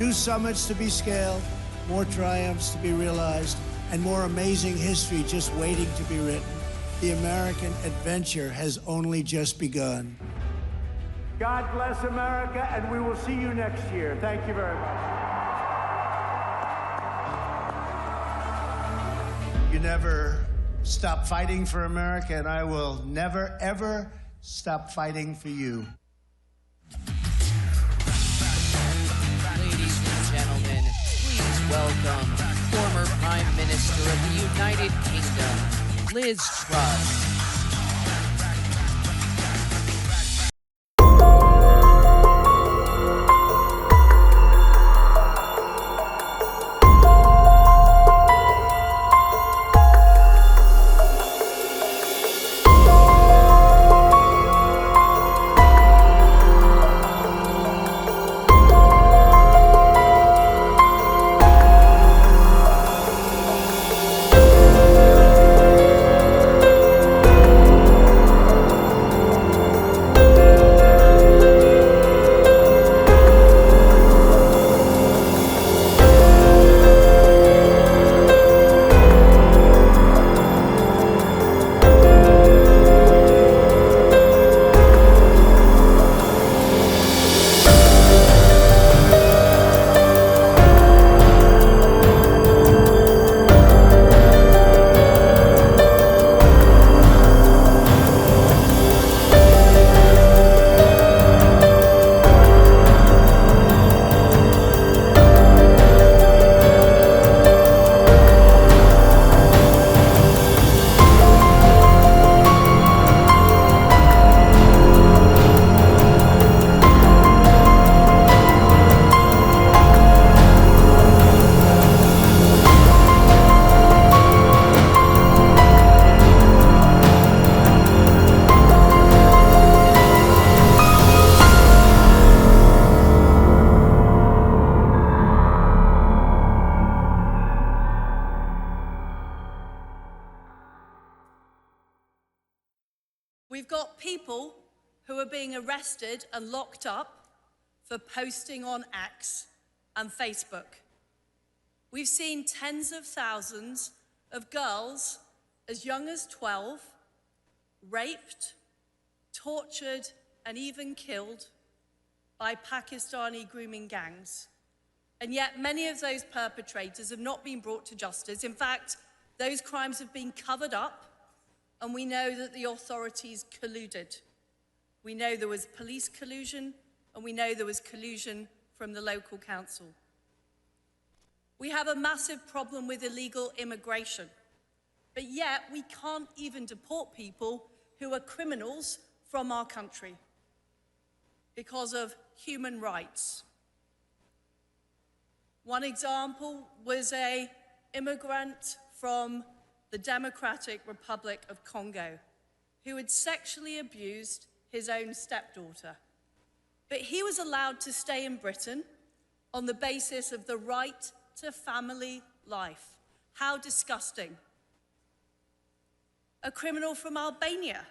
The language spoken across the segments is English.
New summits to be scaled, more triumphs to be realized, and more amazing history just waiting to be written. The American adventure has only just begun. God bless America, and we will see you next year. Thank you very much. You never stop fighting for America, and I will never, ever stop fighting for you. Ladies and gentlemen, please welcome former Prime Minister of the United Kingdom, Liz Truss. We've got people who are being arrested and locked up for posting on X and Facebook. We've seen tens of thousands of girls as young as 12 raped, tortured, and even killed by Pakistani grooming gangs. And yet many of those perpetrators have not been brought to justice. In fact, those crimes have been covered up, and we know that the authorities colluded. We know there was police collusion, and we know there was collusion from the local council. We have a massive problem with illegal immigration, but yet we can't even deport people who are criminals from our country because of human rights. One example was an immigrant from the Democratic Republic of Congo, who had sexually abused his own stepdaughter. But he was allowed to stay in Britain on the basis of the right to family life. How disgusting. A criminal from Albania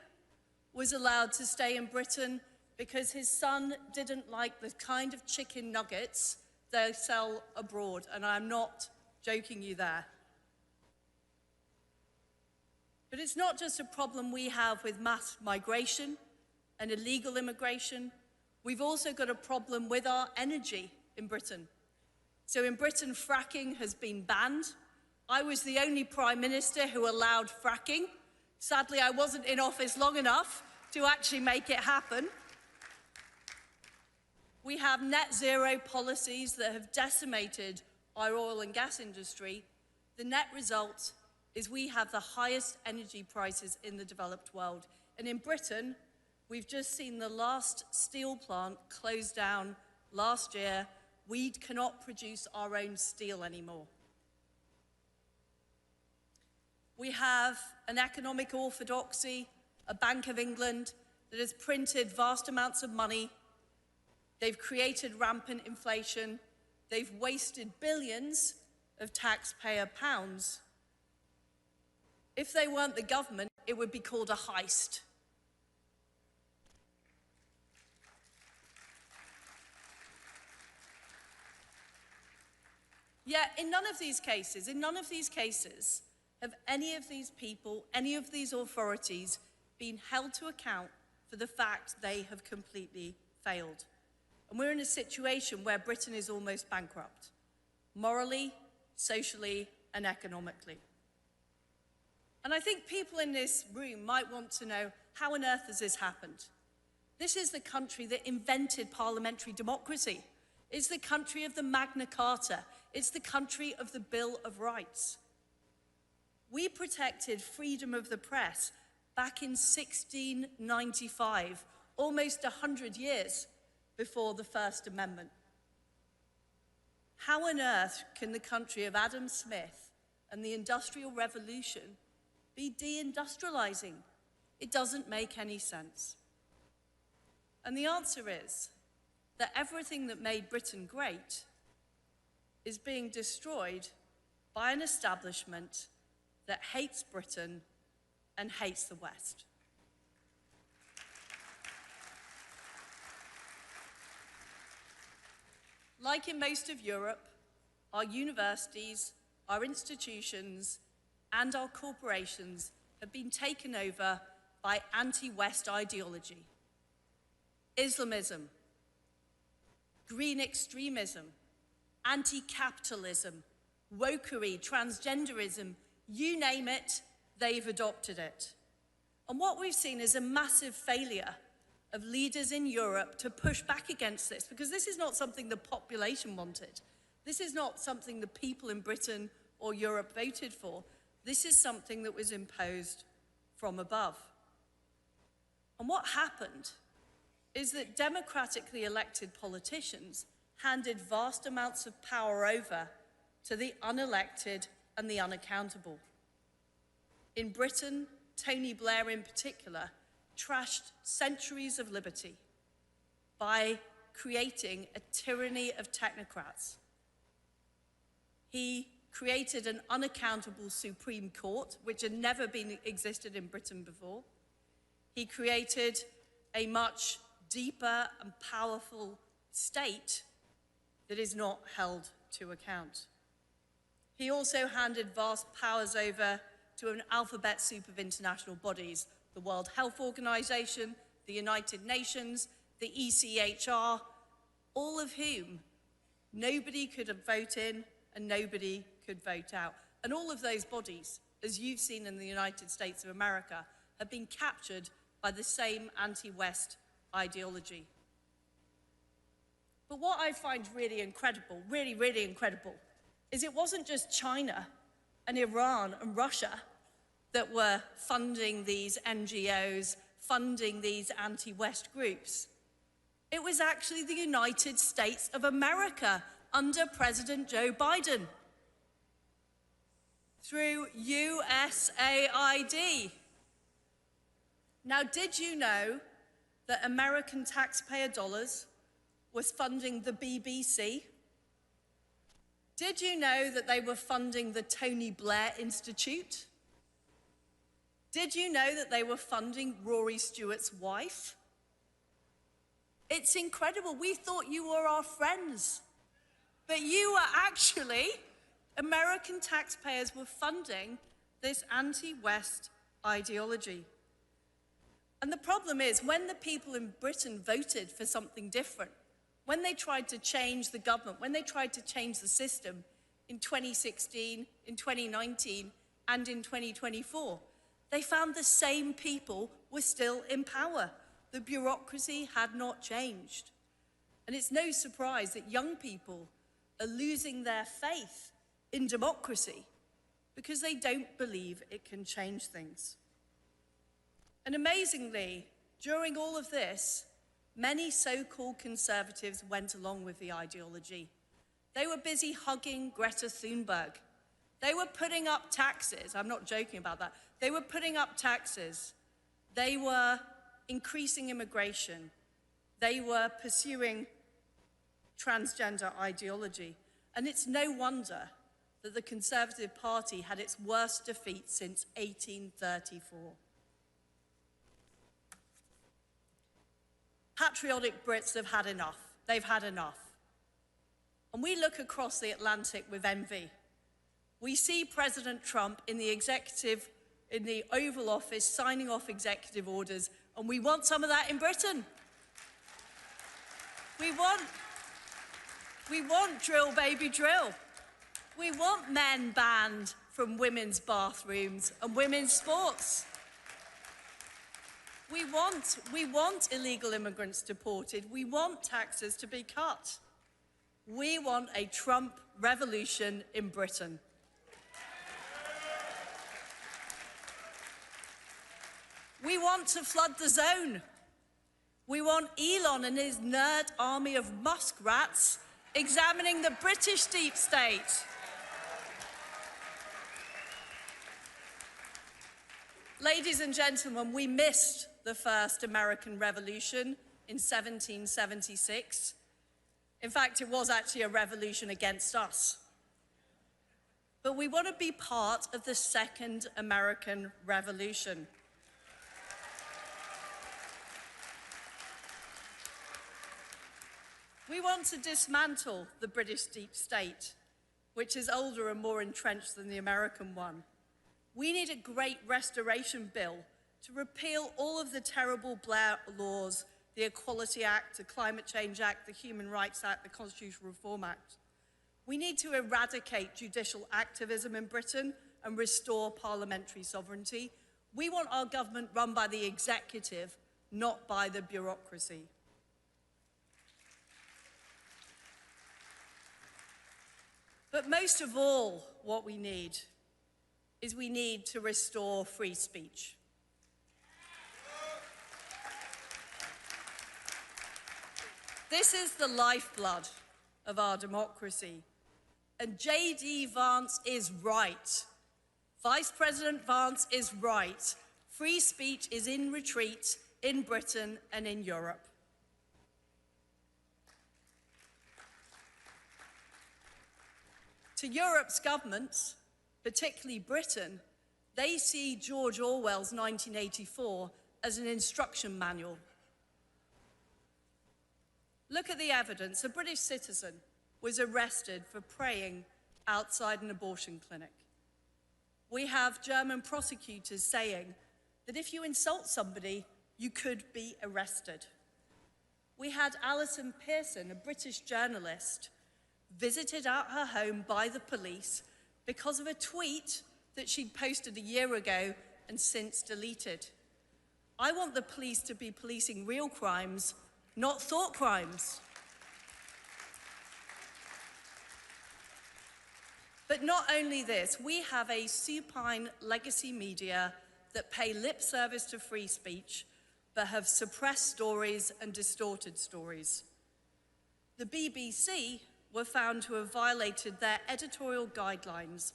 was allowed to stay in Britain because his son didn't like the kind of chicken nuggets they sell abroad, and I'm not joking you there. But it's not just a problem we have with mass migration and illegal immigration. We've also got a problem with our energy in Britain. So in Britain, fracking has been banned. I was the only Prime Minister who allowed fracking. Sadly, I wasn't in office long enough to actually make it happen. We have net zero policies that have decimated our oil and gas industry. The net result is we have the highest energy prices in the developed world. And in Britain, we've just seen the last steel plant close down last year. We cannot produce our own steel anymore. We have an economic orthodoxy, a Bank of England, that has printed vast amounts of money. They've created rampant inflation. They've wasted billions of taxpayer pounds. If they weren't the government, it would be called a heist. Yet in none of these cases, have any of these people, any of these authorities been held to account for the fact they have completely failed. And we're in a situation where Britain is almost bankrupt, morally, socially, and economically. And I think people in this room might want to know, how on earth has this happened? This is the country that invented parliamentary democracy. It's the country of the Magna Carta. It's the country of the Bill of Rights. We protected freedom of the press back in 1695, almost 100 years before the First Amendment. How on earth can the country of Adam Smith and the Industrial Revolution be deindustrializing? It doesn't make any sense. And the answer is that everything that made Britain great is being destroyed by an establishment that hates Britain and hates the West. Like in most of Europe, our universities, our institutions, and our corporations have been taken over by anti-West ideology. Islamism, green extremism, anti-capitalism, wokery, transgenderism, you name it, they've adopted it. And what we've seen is a massive failure of leaders in Europe to push back against this, because this is not something the population wanted. This is not something the people in Britain or Europe voted for. This is something that was imposed from above. And what happened is that democratically elected politicians handed vast amounts of power over to the unelected and the unaccountable. In Britain, Tony Blair in particular trashed centuries of liberty by creating a tyranny of technocrats. He created an unaccountable Supreme Court, which had never been existed in Britain before. He created a much deeper and powerful state that is not held to account. He also handed vast powers over to an alphabet soup of international bodies, the World Health Organization, the United Nations, the ECHR, all of whom nobody could vote in and nobody could vote out. And all of those bodies, as you've seen in the United States of America, have been captured by the same anti-West ideology. But what I find really incredible, really incredible, is it wasn't just China and Iran and Russia that were funding these NGOs, funding these anti-West groups. It was actually the United States of America under President Joe Biden through USAID. Now, did you know that American taxpayer dollars was funding the BBC? Did you know that they were funding the Tony Blair Institute? Did you know that they were funding Rory Stewart's wife? It's incredible. We thought you were our friends, but you were actually, American taxpayers were funding this anti-West ideology. And the problem is, when the people in Britain voted for something different, when they tried to change the government, when they tried to change the system in 2016, in 2019, and in 2024, they found the same people were still in power. The bureaucracy had not changed. And it's no surprise that young people are losing their faith in democracy because they don't believe it can change things. And amazingly, during all of this, many so-called conservatives went along with the ideology. They were busy hugging Greta Thunberg. They were putting up taxes. I'm not joking about that. They were putting up taxes. They were increasing immigration. They were pursuing transgender ideology. And it's no wonder that the Conservative Party had its worst defeat since 1834. Patriotic Brits have had enough. They've had enough. And we look across the Atlantic with envy. We see President Trump in the Oval Office signing off executive orders, and we want some of that in Britain. We want drill, baby, drill. We want men banned from women's bathrooms and women's sports. We want illegal immigrants deported. We want taxes to be cut. We want a Trump revolution in Britain. We want to flood the zone. We want Elon and his nerd army of muskrats examining the British deep state. Ladies and gentlemen, we missed the first American Revolution in 1776. In fact, it was actually a revolution against us. But we want to be part of the Second American Revolution. We want to dismantle the British deep state, which is older and more entrenched than the American one. We need a great restoration bill to repeal all of the terrible Blair laws, the Equality Act, the Climate Change Act, the Human Rights Act, the Constitutional Reform Act. We need to eradicate judicial activism in Britain and restore parliamentary sovereignty. We want our government run by the executive, not by the bureaucracy. But most of all, what we need to restore free speech. This is the lifeblood of our democracy. And J.D. Vance is right. Vice President Vance is right. Free speech is in retreat in Britain and in Europe. To Europe's governments, particularly Britain, they see George Orwell's 1984 as an instruction manual. Look at the evidence. A British citizen was arrested for praying outside an abortion clinic. We have German prosecutors saying that if you insult somebody, you could be arrested. We had Alison Pearson, a British journalist, visited at her home by the police because of a tweet that she'd posted a year ago and since deleted. I want the police to be policing real crimes, not thought crimes. But not only this, we have a supine legacy media that pay lip service to free speech, but have suppressed stories and distorted stories. The BBC were found to have violated their editorial guidelines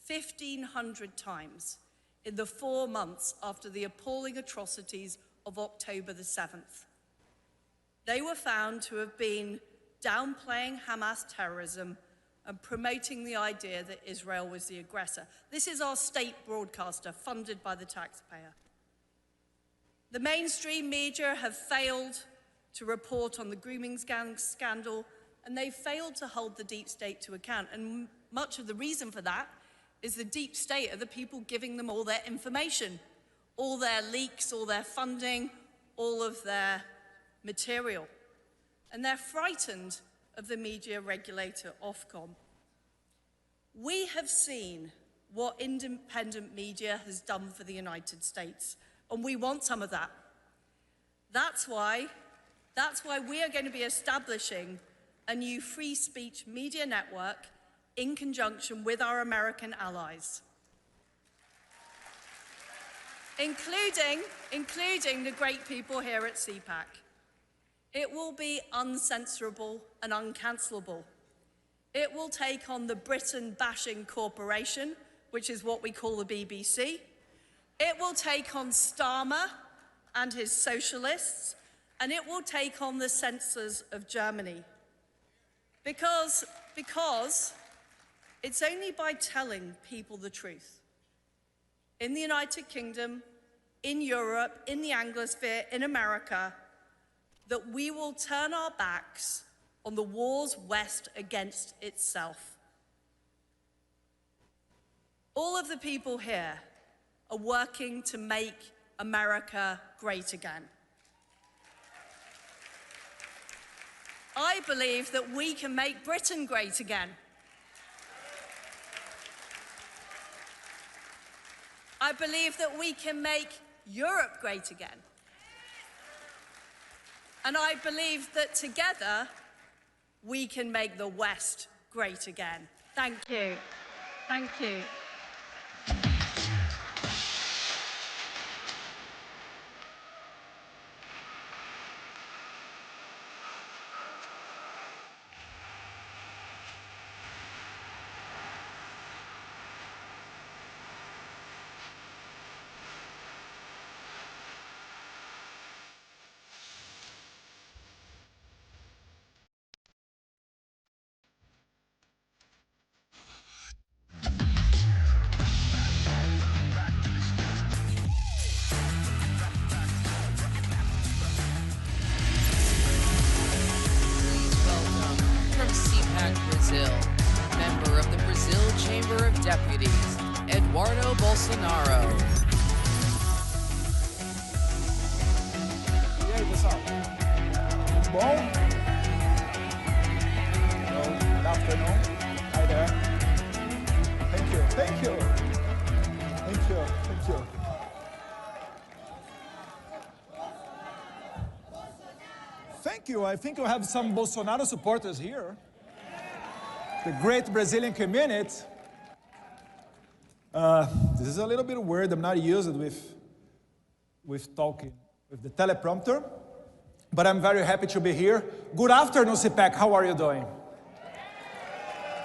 1,500 times in the 4 months after the appalling atrocities of October the 7th. They were found to have been downplaying Hamas terrorism and promoting the idea that Israel was the aggressor. This is our state broadcaster, funded by the taxpayer. The mainstream media have failed to report on the grooming scandal, and they failed to hold the deep state to account. And much of the reason for that is the deep state are the people giving them all their information, all their leaks, all their funding, all of their material. And they're frightened of the media regulator, Ofcom. We have seen what independent media has done for the United States, and we want some of that. That's why we are going to be establishing a new free speech media network in conjunction with our American allies, including the great people here at CPAC. It will be uncensorable and uncancelable. It will take on the Britain-bashing corporation, which is what we call the BBC. It will take on Starmer and his socialists, and it will take on the censors of Germany. Because it's only by telling people the truth, in the United Kingdom, in Europe, in the Anglosphere, in America, that we will turn our backs on the war's West against itself. All of the people here are working to make America great again. I believe that we can make Britain great again. I believe that we can make Europe great again. And I believe that together, we can make the West great again. Thank you. Thank you. From CPAC, Brazil, member of the Brazil Chamber of Deputies, Eduardo Bolsonaro. E aí, pessoal? Tudo bom? Hello, good afternoon. Hi there. Thank you, thank you. Thank you, thank you. Thank you. I think we have some Bolsonaro supporters here. The great Brazilian community. This is a little bit weird. I'm not used with talking with the teleprompter, but I'm very happy to be here. Good afternoon, CPAC. How are you doing?